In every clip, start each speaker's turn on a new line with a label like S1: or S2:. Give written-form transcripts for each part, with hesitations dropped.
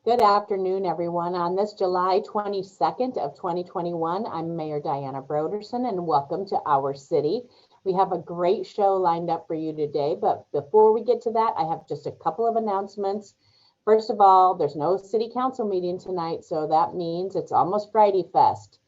S1: Good afternoon, everyone. On this July 22nd of 2021, I'm Mayor Diana Broderson, and welcome to our city. We have a great show lined up for you today, but before we get to that, I have just a couple of announcements. First of all, there's no city council meeting tonight, so that means it's almost Friday Fest,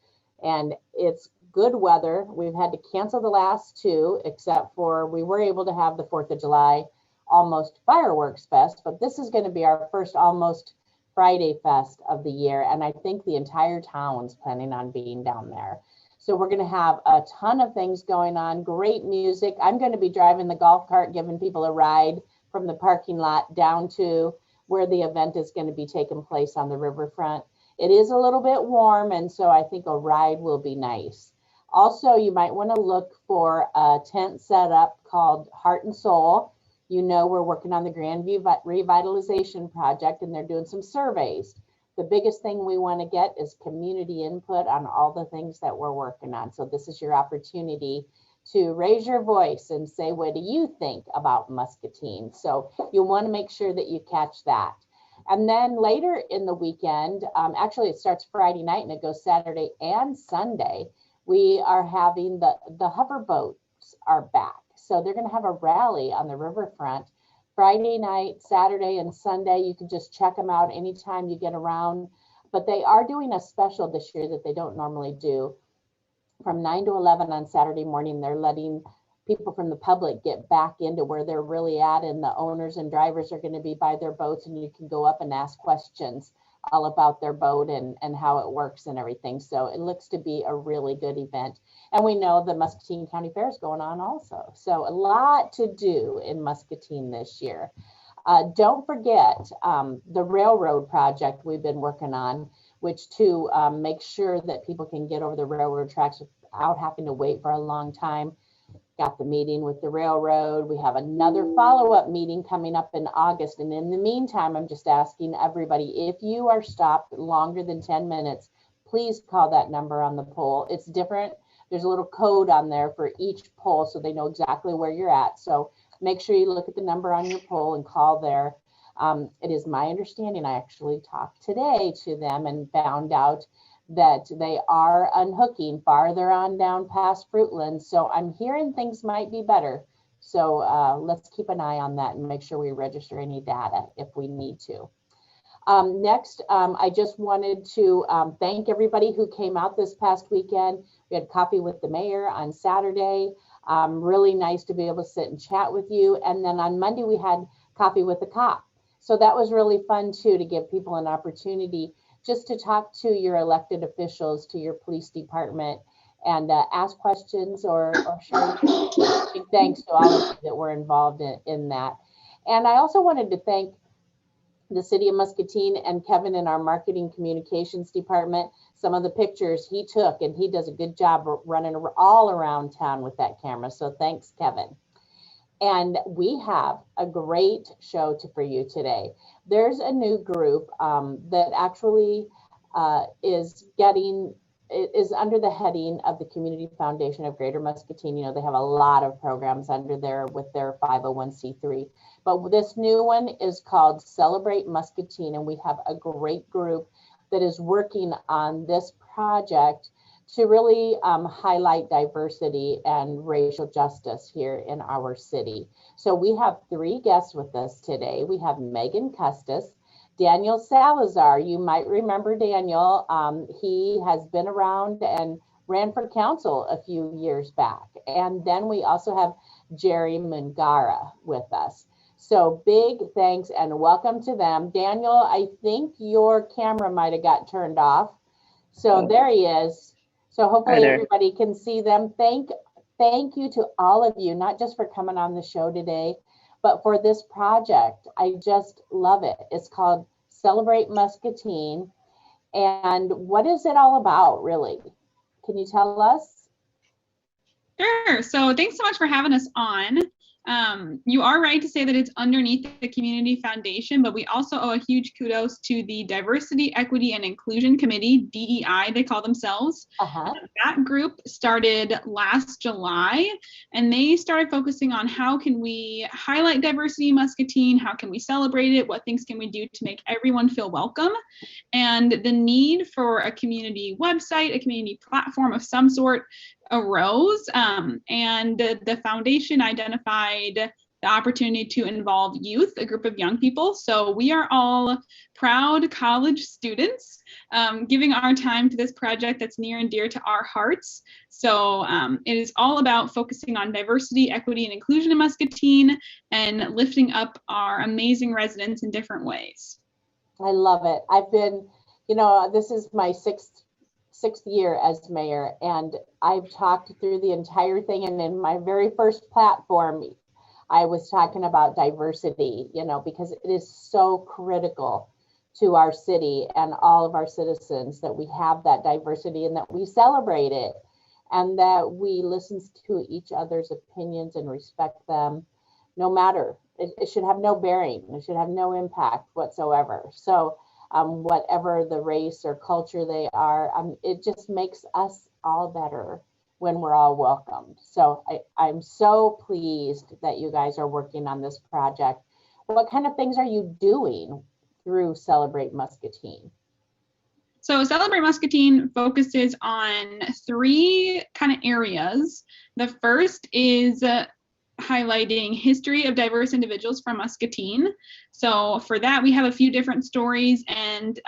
S1: and it's good weather. We've had to cancel the last two, except for we were able to have the 4th of July almost fireworks fest, but this is going to be our first almost Friday Fest of the year, and I think the entire town's planning on being down there. So we're going to have a ton of things going on, great music. I'm going to be driving the golf cart, giving people a ride from the parking lot down to where the event is going to be taking place on the riverfront. It is a little bit warm, and so I think a ride will be nice. Also, you might want to look for a tent setup called Heart and Soul. You know, we're working on the Grandview Revitalization Project, and they're doing some surveys. The biggest thing we want to get is community input on all the things that we're working on. So this is your opportunity to raise your voice and say, what do you think about Muscatine? So you'll want to make sure that you catch that. And then later in the weekend, actually it starts Friday night and it goes Saturday and Sunday, we are having the hover boats are back. So they're going to have a rally on the riverfront Friday night, Saturday, and Sunday. You can just check them out anytime you get around. But they are doing a special this year that they don't normally do. From 9 to 11 on Saturday morning, they're letting people from the public get back into where they're really at, and the owners and drivers are going to be by their boats, and you can go up and ask questions all about their boat and how it works and everything. So it looks to be a really good event. And we know the Muscatine County Fair is going on also. So a lot to do in Muscatine this year. Don't forget the railroad project we've been working on, which to make sure that people can get over the railroad tracks without having to wait for a long time. Got the meeting with the railroad. We have another follow-up meeting coming up in August. And in the meantime, I'm just asking everybody, if you are stopped longer than 10 minutes, please call that number on the pole. It's different. There's a little code on there for each pole so they know exactly where you're at. So make sure you look at the number on your pole and call there. It is my understanding, I actually talked today to them and found out that they are unhooking farther on down past Fruitland. So I'm hearing things might be better. So let's keep an eye on that and make sure we register any data if we need to. Next, I just wanted to thank everybody who came out this past weekend. We had coffee with the mayor on Saturday. Really nice to be able to sit and chat with you. And then on Monday, we had coffee with the cop. So that was really fun too, to give people an opportunity just to talk to your elected officials, to your police department, and ask questions or share big thanks to all of you that were involved in that. And I also wanted to thank the city of Muscatine and Kevin in our marketing communications department. Some of the pictures he took, and he does a good job running all around town with that camera. So thanks, Kevin. And we have a great show for you today. There's a new group that actually is under the heading of the Community Foundation of Greater Muscatine. You know, they have a lot of programs under there with their 501c3. But this new one is called Celebrate Muscatine, and we have a great group that is working on this project to really highlight diversity and racial justice here in our city. So we have three guests with us today. We have Meghan Custis, Daniel Salazar. You might remember Daniel. He has been around and ran for council a few years back. And then we also have Jerry Mungara with us. So big thanks and welcome to them. Daniel, I think your camera might have got turned off. So there he is. So hopefully everybody can see them. Thank you to all of you, not just for coming on the show today, but for this project. I just love it. It's called Celebrate Muscatine. And what is it all about, really? Can you tell us?
S2: Sure. So thanks so much for having us on. You are right to say that it's underneath the Community Foundation, but we also owe a huge kudos to the Diversity, Equity, and Inclusion Committee, DEI, they call themselves. That group started last July, and they started focusing on how can we highlight diversity in Muscatine, how can we celebrate it, what things can we do to make everyone feel welcome, and the need for a community website, a community platform of some sort arose, and the foundation identified the opportunity to involve youth, a group of young people. So we are all proud college students giving our time to this project that's near and dear to our hearts. So it is all about focusing on diversity, equity, and inclusion in Muscatine and lifting up our amazing residents in different ways.
S1: I love it. I've been, this is my sixth year as mayor, and I've talked through the entire thing. And in my very first platform, I was talking about diversity, because it is so critical to our city and all of our citizens that we have that diversity and that we celebrate it and that we listen to each other's opinions and respect them, no matter. It should have no bearing. It should have no impact whatsoever. So whatever the race or culture they are, it just makes us all better when we're all welcomed. So I'm so pleased that you guys are working on this project. What kind of things are you doing through Celebrate Muscatine?
S2: So Celebrate Muscatine focuses on 3 kind of areas. The first is highlighting history of diverse individuals from Muscatine. So for that, we have a few different stories, and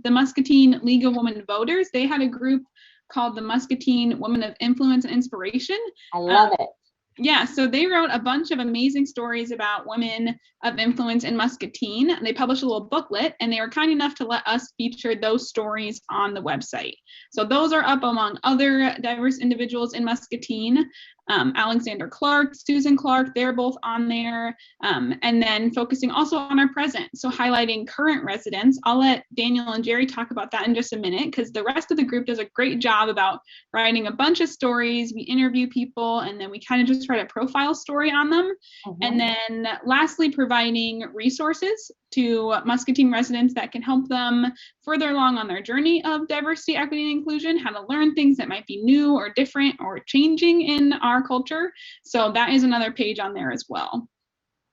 S2: the Muscatine League of Women Voters, they had a group called the Muscatine Women of Influence and Inspiration.
S1: I love it.
S2: Yeah, so they wrote a bunch of amazing stories about women of influence in Muscatine. They published a little booklet, and they were kind enough to let us feature those stories on the website. So those are up among other diverse individuals in Muscatine. Alexander Clark, Susan Clark, they're both on there. And then focusing also on our present, so highlighting current residents. I'll let Daniel and Jerry talk about that in just a minute, because the rest of the group does a great job about writing a bunch of stories. We interview people, and then we kind of just write a profile story on them. And then lastly, providing resources to Muscatine residents that can help them further along on their journey of diversity, equity, and inclusion, how to learn things that might be new or different or changing in our culture. So that is another page on there as well.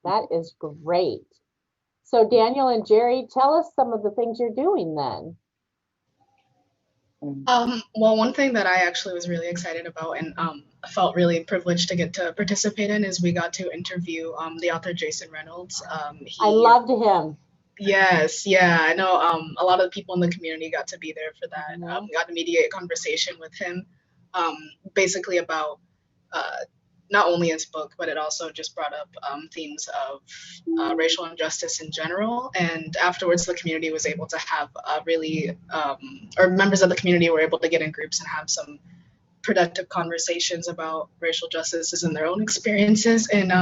S1: That is great. So Daniel and Jerry, tell us some of the things you're doing then.
S3: Well, one thing that I actually was really excited about and felt really privileged to get to participate in is we got to interview the author Jason Reynolds.
S1: I loved him.
S3: Yes, yeah, I know a lot of the people in the community got to be there for that. We got to mediate a conversation with him, basically about not only his book, but it also just brought up themes of racial injustice in general. And afterwards, the community was able to have or members of the community were able to get in groups and have some productive conversations about racial justices and their own experiences and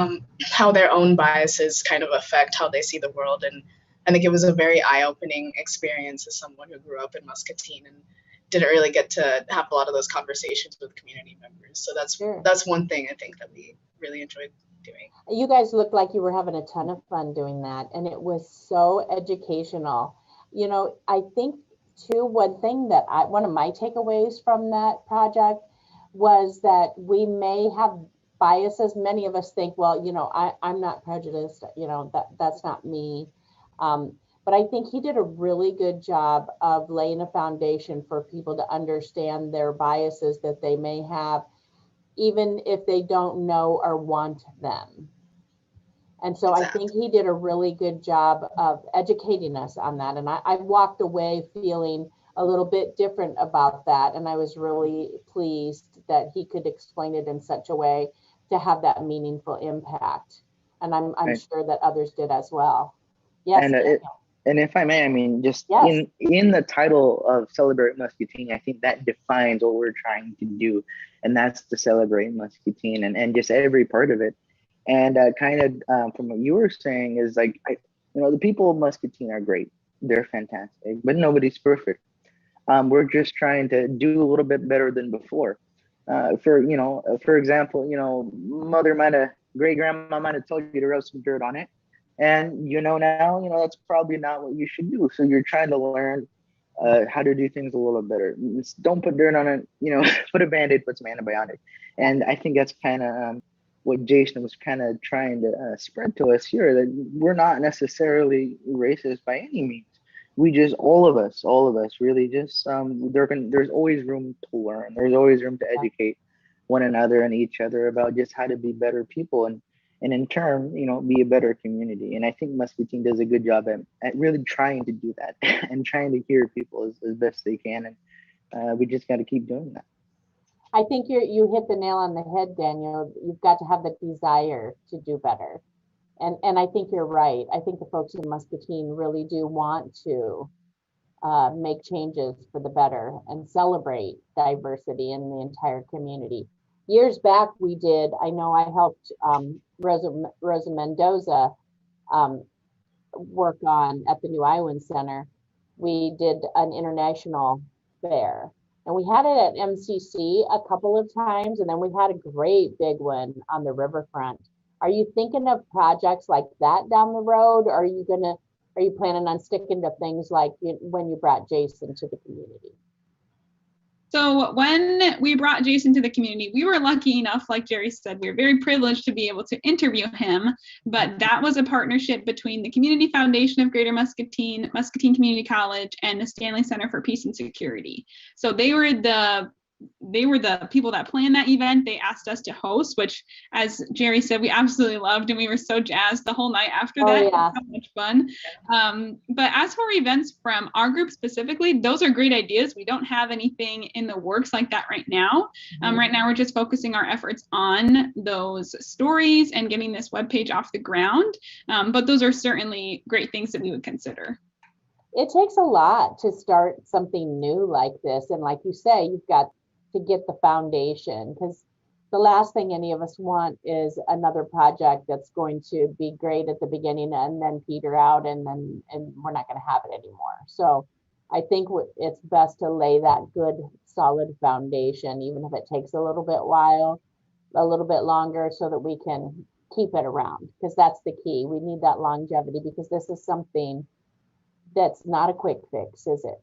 S3: how their own biases kind of affect how they see the world. And I think it was a very eye-opening experience as someone who grew up in Muscatine and didn't really get to have a lot of those conversations with community members. So that's one thing I think that we really enjoyed doing.
S1: You guys looked like you were having a ton of fun doing that, and it was so educational. I think too, one of my takeaways from that project was that we may have biases. Many of us think, well, I'm not prejudiced, that's not me. But I think he did a really good job of laying a foundation for people to understand their biases that they may have, even if they don't know or want them. And so exactly. I think he did a really good job of educating us on that. And I walked away feeling a little bit different about that. And I was really pleased that he could explain it in such a way to have that meaningful impact. And I'm sure that others did as well. Yes.
S4: And if I may, just yes. in the title of Celebrate Muscatine, I think that defines what we're trying to do. And that's to celebrate Muscatine and just every part of it. And from what you were saying is the people of Muscatine are great. They're fantastic, but nobody's perfect. We're just trying to do a little bit better than before. For example, Mother might have great grandma might have told you to rub some dirt on it. And now, that's probably not what you should do. So you're trying to learn how to do things a little better. Don't put dirt on it, put a Band-Aid, put some antibiotic. And I think that's kind of what Jason was kind of trying to spread to us here, that we're not necessarily racist by any means. We just, all of us really just, there's always room to learn. There's always room to educate one another and each other about just how to be better people and in turn, be a better community. And I think Muscatine does a good job at really trying to do that and trying to hear people as best they can. And we just got to keep doing that.
S1: I think you hit the nail on the head, Daniel. You've got to have the desire to do better. And I think you're right. I think the folks in Muscatine really do want to make changes for the better and celebrate diversity in the entire community. Years back, I know I helped Rosa Mendoza work on at the New Iowans Center. We did an international fair. And we had it at MCC a couple of times, and then we had a great big one on the riverfront. Are you thinking of projects like that down the road? Or are you planning on sticking to things like when you brought Jason to the community?
S2: So when we brought Jason to the community, we were lucky enough, like Jerry said, we were very privileged to be able to interview him, but that was a partnership between the Community Foundation of Greater Muscatine, Muscatine Community College, and the Stanley Center for Peace and Security. So they were the people that planned that event. They asked us to host, which, as Jerry said, we absolutely loved, and we were so jazzed the whole night after that.
S1: Yeah.
S2: So much fun. But as for events from our group specifically, those are great ideas. We don't have anything in the works like that right now. Right now, we're just focusing our efforts on those stories and getting this webpage off the ground. But those are certainly great things that we would consider.
S1: It takes a lot to start something new like this. And like you say, you've got to get the foundation, because the last thing any of us want is another project that's going to be great at the beginning and then peter out and we're not going to have it anymore. So I think it's best to lay that good solid foundation, even if it takes a little bit longer, so that we can keep it around, because that's the key. We need that longevity, because this is something that's not a quick fix, is it?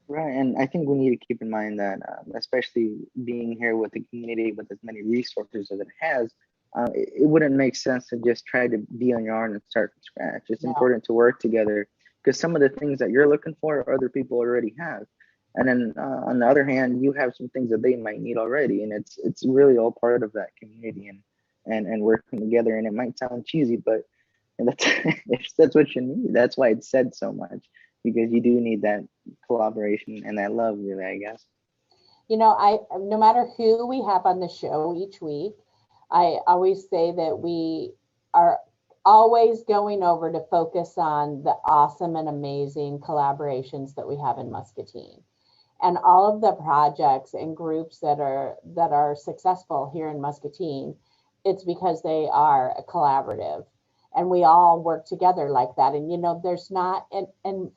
S4: Right, and I think we need to keep in mind that, especially being here with the community with as many resources as it has, it wouldn't make sense to just try to be on your own and start from scratch. It's important to work together, because some of the things that you're looking for, other people already have. And then on the other hand, you have some things that they might need already, and it's really all part of that community and working together. And it might sound cheesy, but that's what you need. That's why it's said so much, because you do need that collaboration and that love, really, I guess.
S1: No matter who we have on the show each week, I always say that we are always going over to focus on the awesome and amazing collaborations that we have in Muscatine, and all of the projects and groups that are successful here in Muscatine. It's because they are a collaborative, and we all work together like that. And there's not, and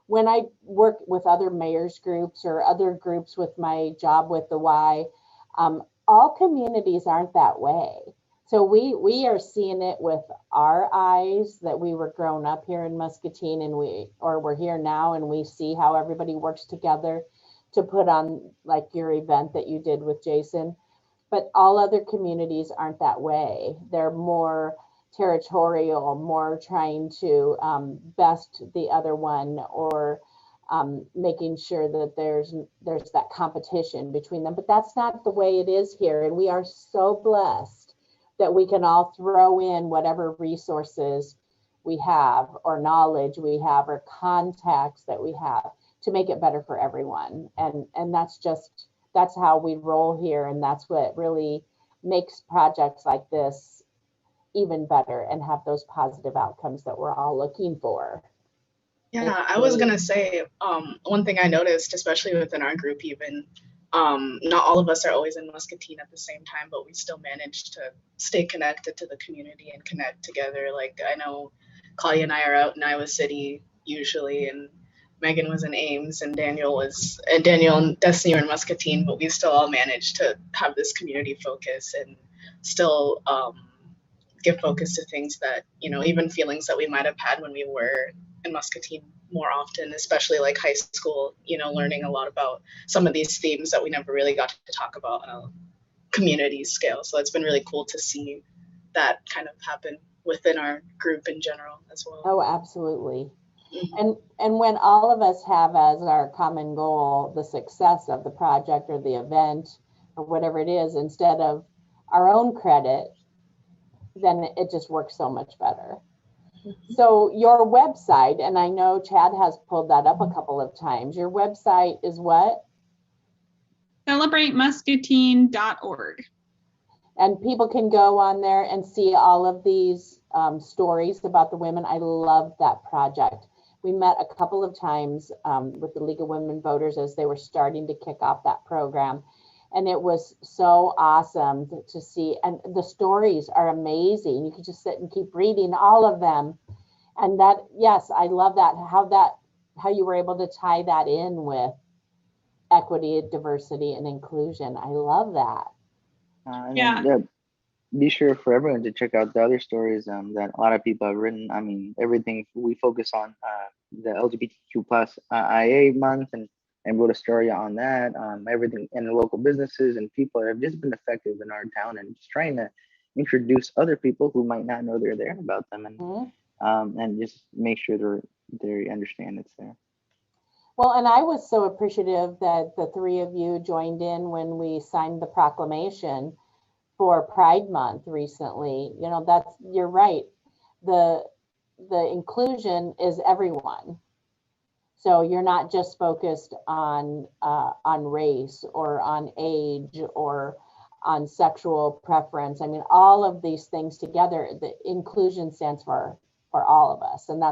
S1: when I work with other mayors groups or other groups with my job with the Y, all communities aren't that way. So we are seeing it with our eyes, that we were grown up here in Muscatine, and we're here now, and we see how everybody works together to put on like your event that you did with Jason. But all other communities aren't that way. They're more territorial, more trying to best the other one, or making sure that there's that competition between them. But that's not the way it is here. And we are so blessed that we can all throw in whatever resources we have, or knowledge we have, or contacts that we have, to make it better for everyone. And that's how we roll here. And that's what really makes projects like this even better and have those positive outcomes that we're all looking for.
S3: Yeah, I was gonna say, one thing I noticed, especially within our group even, not all of us are always in Muscatine at the same time, but we still manage to stay connected to the community and connect together. Like, I know Claudia and I are out in Iowa City usually, and Meghan was in Ames, and Daniel and Destiny are in Muscatine, but we still all managed to have this community focus and still give focus to things that, even feelings that we might have had when we were in Muscatine more often, especially like high school, learning a lot about some of these themes that we never really got to talk about on a community scale. So it's been really cool to see that kind of happen within our group in general as well.
S1: Oh, absolutely. And when all of us have as our common goal the success of the project or the event or whatever it is, instead of our own credit, then it just works so much better. So your website, and I know Chad has pulled that up a couple of times, your website is what?
S2: CelebrateMuscatine.org.
S1: And people can go on there and see all of these stories about the women. I love that project. We met a couple of times with the League of Women Voters as they were starting to kick off that program. And it was so awesome to see. And the stories are amazing. You can just sit and keep reading all of them. And that, yes, I love that, how you were able to tie that in with equity, diversity, and inclusion. I love that.
S2: Yeah.
S4: Be sure for everyone to check out the other stories that a lot of people have written. I mean, everything we focus on the LGBTQ plus IA month and wrote a story on that. Everything in the local businesses and people have just been effective in our town, and just trying to introduce other people who might not know they're there about them, and just make sure they understand it's there.
S1: Well, and I was so appreciative that the three of you joined in when we signed the proclamation for Pride Month recently. You're right. The inclusion is everyone. So you're not just focused on race or on age or on sexual preference. I mean, all of these things together, the inclusion stands for all of us. And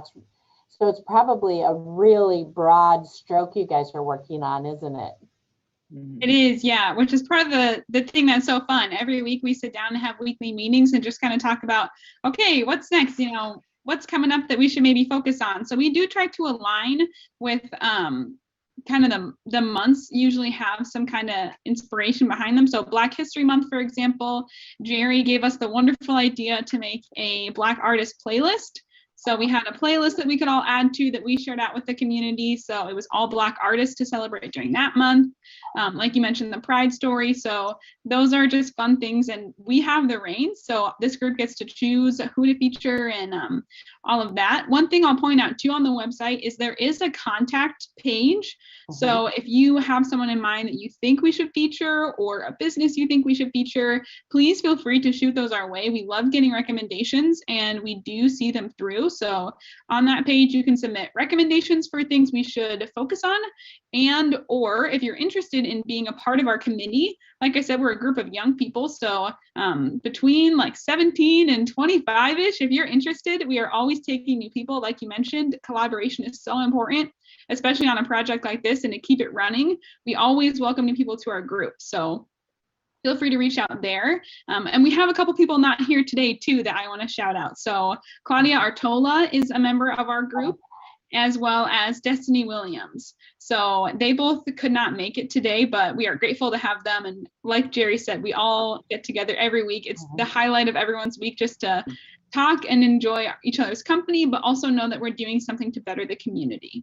S1: so it's probably a really broad stroke you guys are working on, isn't it?
S2: It is, yeah, which is part of the thing that's so fun. Every week we sit down and have weekly meetings and just kind of talk about, okay, what's next? What's coming up that we should maybe focus on. So we do try to align with kind of the months usually have some kind of inspiration behind them. So Black History Month, for example, Jerry gave us the wonderful idea to make a Black artist playlist. So we had a playlist that we could all add to that we shared out with the community. So it was all Black artists to celebrate during that month. Like you mentioned, the Pride story. So those are just fun things, and we have the reins. So this group gets to choose who to feature and all of that. One thing I'll point out too on the website is there is a contact page. So if you have someone in mind that you think we should feature or a business you think we should feature, please feel free to shoot those our way. We love getting recommendations and we do see them through. So on that page, you can submit recommendations for things we should focus on, and or if you're interested in being a part of our committee, like I said, we're a group of young people. So between like 17 and 25-ish, if you're interested, we are always taking new people. Like you mentioned, collaboration is so important, especially on a project like this, and to keep it running. We always welcome new people to our group. So feel free to reach out there. And we have a couple people not here today too that I want to shout out. So Claudia Artola is a member of our group, as well as Destiny Williams. So they both could not make it today, but we are grateful to have them. And like Jerry said, we all get together every week. It's the highlight of everyone's week, just to talk and enjoy each other's company, but also know that we're doing something to better the community.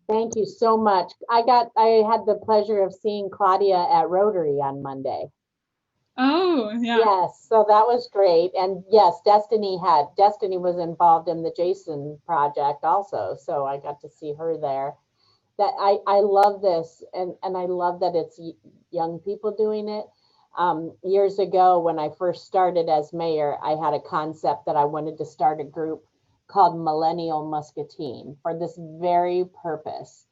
S1: Thank you so much. I had the pleasure of seeing Claudia at Rotary on Monday.
S2: Oh, yeah.
S1: Yes, so that was great. And yes, Destiny was involved in the Jason project also. So I got to see her there. That I love this, and I love that it's young people doing it. Years ago, when I first started as mayor, I had a concept that I wanted to start a group called Millennial Muscatine for this very purpose.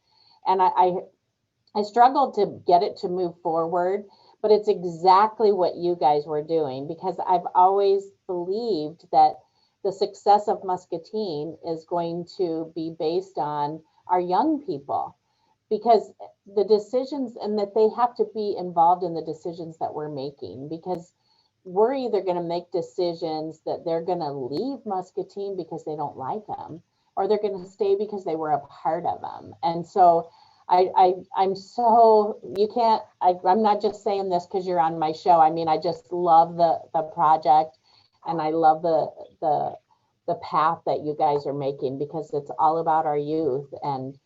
S1: And I struggled to get it to move forward, but it's exactly what you guys were doing, because I've always believed that the success of Muscatine is going to be based on our young people, because the decisions, and that they have to be involved in the decisions that we're making, because we're either going to make decisions that they're going to leave Muscatine because they don't like them, or they're going to stay because they were a part of them. And so I'm so, I'm not just saying this because you're on my show. I mean, I just love the project. And I love the path that you guys are making, because it's all about our youth and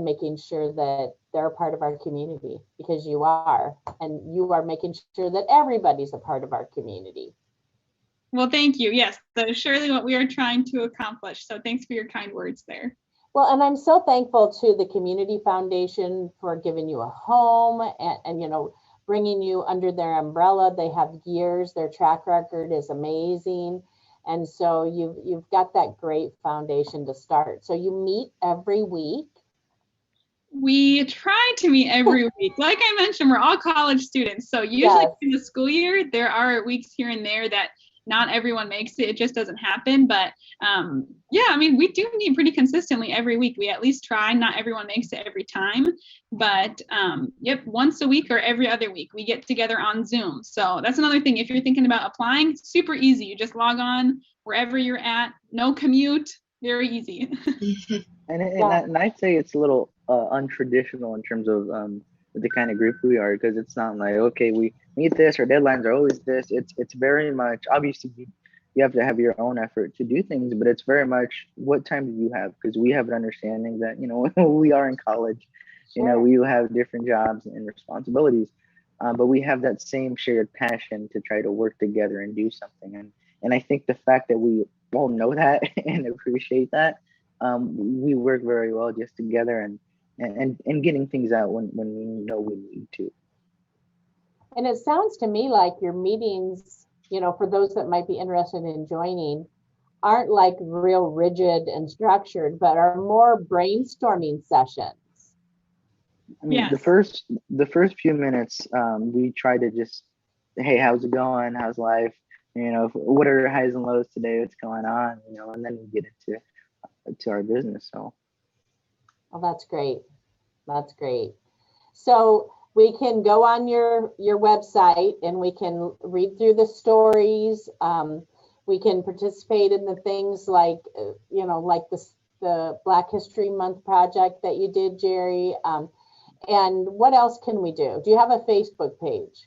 S1: making sure that they're a part of our community, because you are, and you are making sure that everybody's a part of our community.
S2: Well, thank you. Yes, that is surely what we are trying to accomplish. So thanks for your kind words there.
S1: Well, and I'm so thankful to the Community Foundation for giving you a home and you know, bringing you under their umbrella. They have years, their track record is amazing. And so you've got that great foundation to start. So you meet every week.
S2: We try to meet every week. Like I mentioned, we're all college students. So usually
S1: Yes.
S2: in the school year, there are weeks here and there that not everyone makes it. It just doesn't happen. But yeah, I mean, we do meet pretty consistently every week. We at least try. Not everyone makes it every time. But yep, once a week or every other week, we get together on Zoom. So that's another thing. If you're thinking about applying, it's super easy. You just log on wherever you're at. No commute. Very easy.
S4: And I'd say it's a little untraditional in terms of the kind of group we are, because it's not like, okay, we meet this, our deadlines are always this. It's very much, obviously you have to have your own effort to do things, but it's very much, what time do you have? Because we have an understanding that, you know, we are in college, you know, we have different jobs and responsibilities, but we have that same shared passion to try to work together and do something. And I think the fact that we all know that and appreciate that, we work very well just together and getting things out when we know we need to.
S1: And it sounds to me like your meetings, you know, for those that might be interested in joining, aren't like real rigid and structured, but are more brainstorming sessions.
S4: I mean, the first few minutes, we try to just, hey, how's it going? How's life? You know, what are your highs and lows today? What's going on? You know, and then we get into our business. So,
S1: oh, that's great. That's great. So we can go on your website and we can read through the stories. We can participate in the things like, you know, like the Black History Month project that you did, Jerry. And what else can we do? Do you have a Facebook page?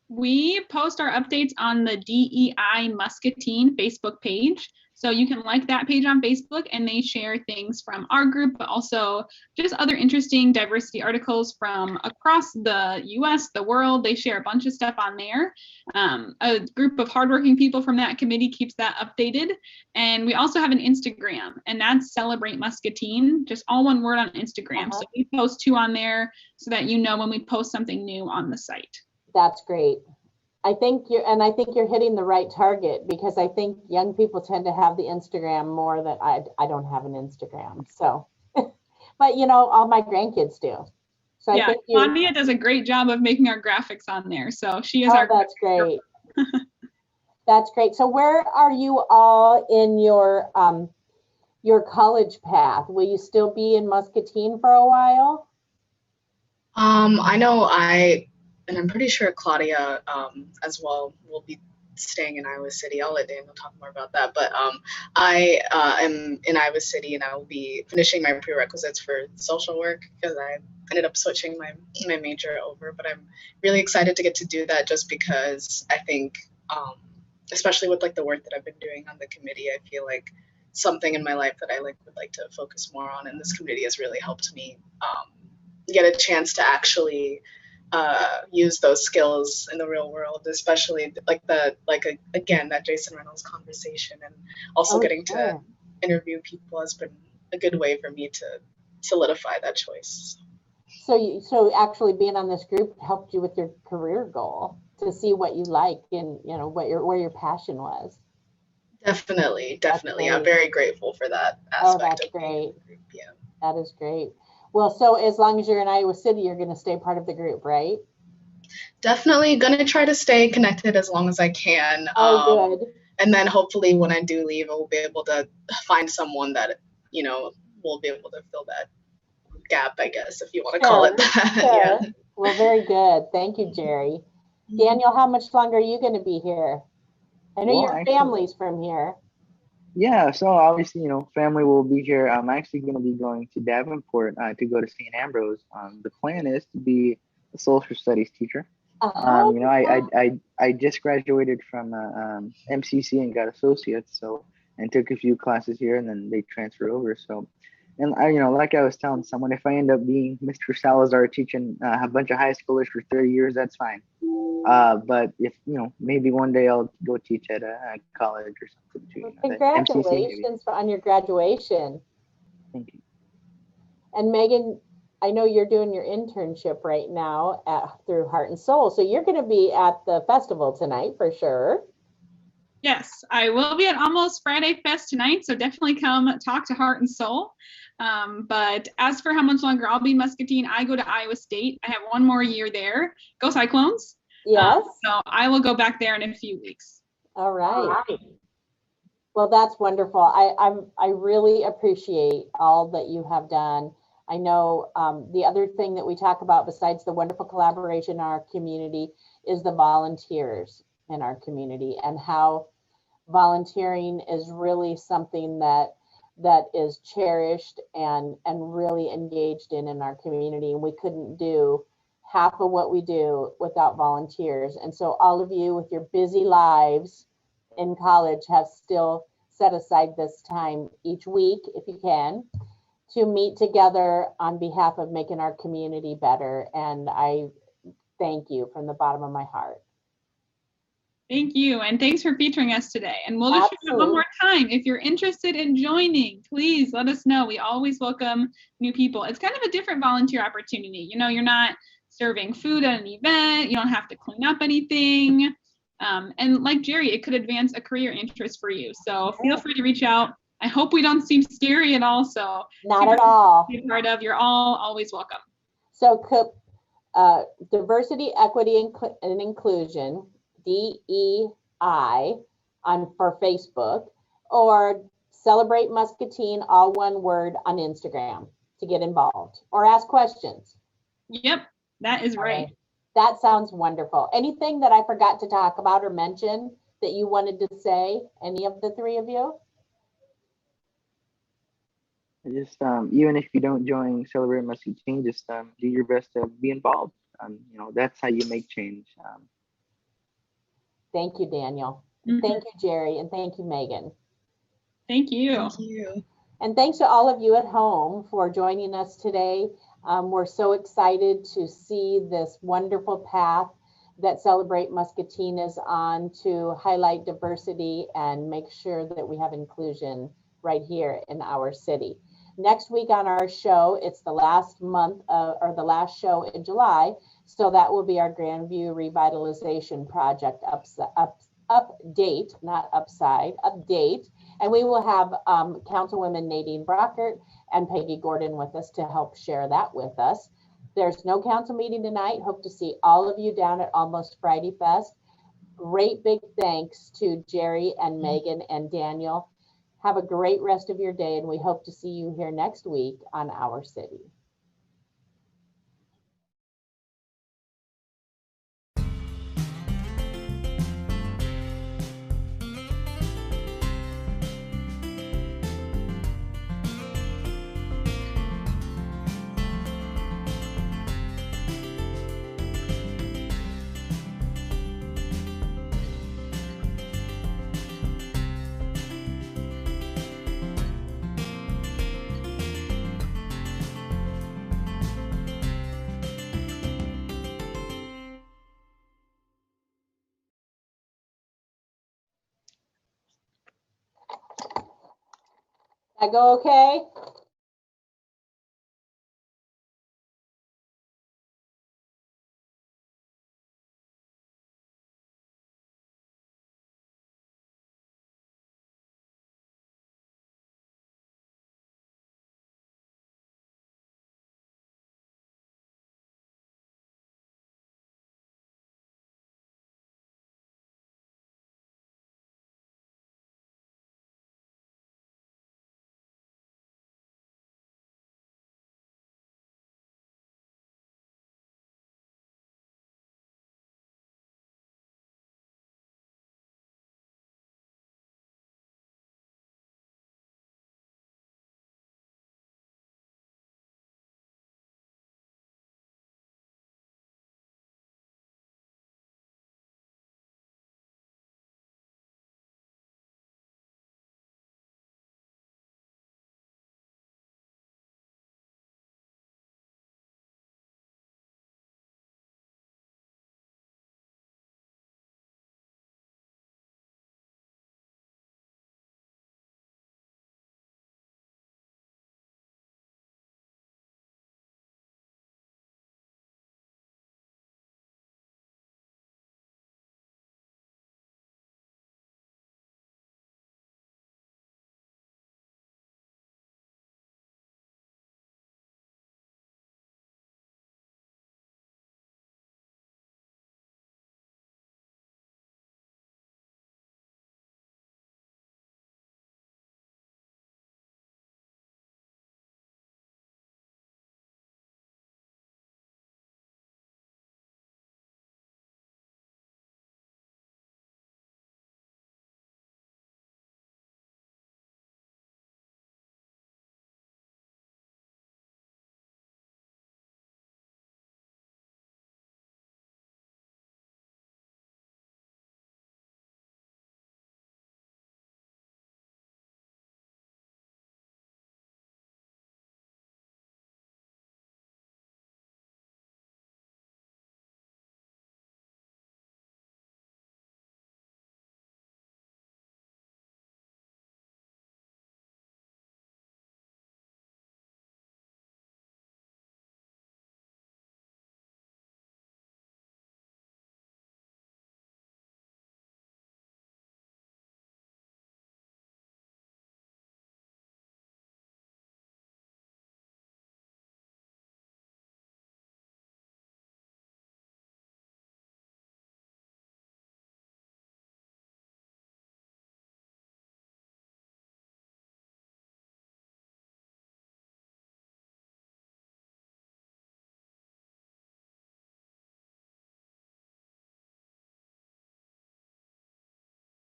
S2: We post our updates on the DEI Muscatine Facebook page. So you can like that page on Facebook, and they share things from our group, but also just other interesting diversity articles from across the US, the world. They share a bunch of stuff on there. A group of hardworking people from that committee keeps that updated. And we also have an Instagram, and that's Celebrate Muscatine, just all one word on Instagram. So we post 2 on there so that you know when we post something new on the site.
S1: That's great. I think you're hitting the right target, because I think young people tend to have the Instagram more than I don't have an Instagram. So, but you know, all my grandkids do. So
S2: yeah,
S1: I think
S2: Claudia does a great job of making our graphics on there. So she is
S1: that's great. That's great. So where are you all in your college path? Will you still be in Muscatine for a while?
S3: I know and I'm pretty sure Claudia as well will be staying in Iowa City. I'll let Daniel talk more about that. But I am in Iowa City, and I will be finishing my prerequisites for social work, because I ended up switching my major over. But I'm really excited to get to do that, just because I think, especially with like the work that I've been doing on the committee, I feel like something in my life that I would like to focus more on, and this committee has really helped me get a chance to actually use those skills in the real world, especially again, that Jason Reynolds conversation, and also getting to interview people has been a good way for me to solidify that choice.
S1: So actually being on this group helped you with your career goal, to see what you like and, you know, where your passion was.
S3: Definitely. I'm very grateful for that aspect.
S1: Oh, that's great.
S3: Group. Yeah.
S1: That is great. Well, so as long as you're in Iowa City, you're going to stay part of the group, right?
S3: Definitely going to try to stay connected as long as I can.
S1: Oh, good.
S3: And then hopefully when I do leave, I will be able to find someone that, you know, will be able to fill that gap, I guess, if you want to call it that.
S1: Sure.
S3: Yeah.
S1: Well, very good. Thank you, Jerry. Daniel, how much longer are you going to be here? I know your family's from here.
S4: Yeah, so obviously, you know, family will be here. I'm actually going to be going to Davenport to go to St. Ambrose. The plan is to be a social studies teacher. You know, I just graduated from MCC and got associates, so and took a few classes here, and then they transfer over. So, and you know, like I was telling someone, if I end up being Mr. Salazar teaching a bunch of high schoolers for 30 years, that's fine. But if you know, maybe one day I'll go teach at a college or something too.
S1: Well, congratulations on your graduation.
S4: Thank you.
S1: And Megan, I know you're doing your internship right now through Heart and Soul, so you're going to be at the festival tonight for sure.
S2: Yes, I will be at Almost Friday Fest tonight, so definitely come talk to Heart and Soul. But as for how much longer I'll be in Muscatine, I go to Iowa State. I have one more year there. Go Cyclones.
S1: Yes.
S2: So I will go back there in a few weeks.
S1: All right. Well, that's wonderful. I really appreciate all that you have done. I know the other thing that we talk about besides the wonderful collaboration in our community is the volunteers in our community, and how volunteering is really something that is cherished and really engaged in our community. And we couldn't do half of what we do without volunteers. And so all of you with your busy lives in college have still set aside this time each week, if you can, to meet together on behalf of making our community better. And I thank you from the bottom of my heart.
S2: Thank you, and thanks for featuring us today. And we'll just show it one more time. If you're interested in joining, please let us know. We always welcome new people. It's kind of a different volunteer opportunity. You know, you're not serving food at an event. You don't have to clean up anything. And like Jerry, it could advance a career interest for you. So feel free to reach out. I hope we don't seem scary at all. So
S1: not at all.
S2: Be part of. You're all always welcome.
S1: So diversity, equity, and inclusion, DEI, for Facebook, or Celebrate Muscatine, all one word, on Instagram to get involved or ask questions.
S2: Yep, that is right.
S1: That sounds wonderful. Anything that I forgot to talk about or mention that you wanted to say, any of the three of you?
S4: Just even if you don't join Celebrate Muscatine, just do your best to be involved. You know, that's how you make change.
S1: Thank you, Daniel. Mm-hmm. Thank you, Jerry, and thank you, Megan.
S2: Thank you.
S3: Thank you.
S1: And thanks to all of you at home for joining us today. We're so excited to see this wonderful path that Celebrate Muscatine is on to highlight diversity and make sure that we have inclusion right here in our city. Next week on our show, it's the last month or the last show in July. So that will be our Grandview Revitalization Project update, not upside, update. And we will have Councilwoman Nadine Brockert and Peggy Gordon with us to help share that with us. There's no council meeting tonight. Hope to see all of you down at Almost Friday Fest. Great big thanks to Jerry and Megan and Daniel. Have a great rest of your day, and we hope to see you here next week on Our City. I go okay?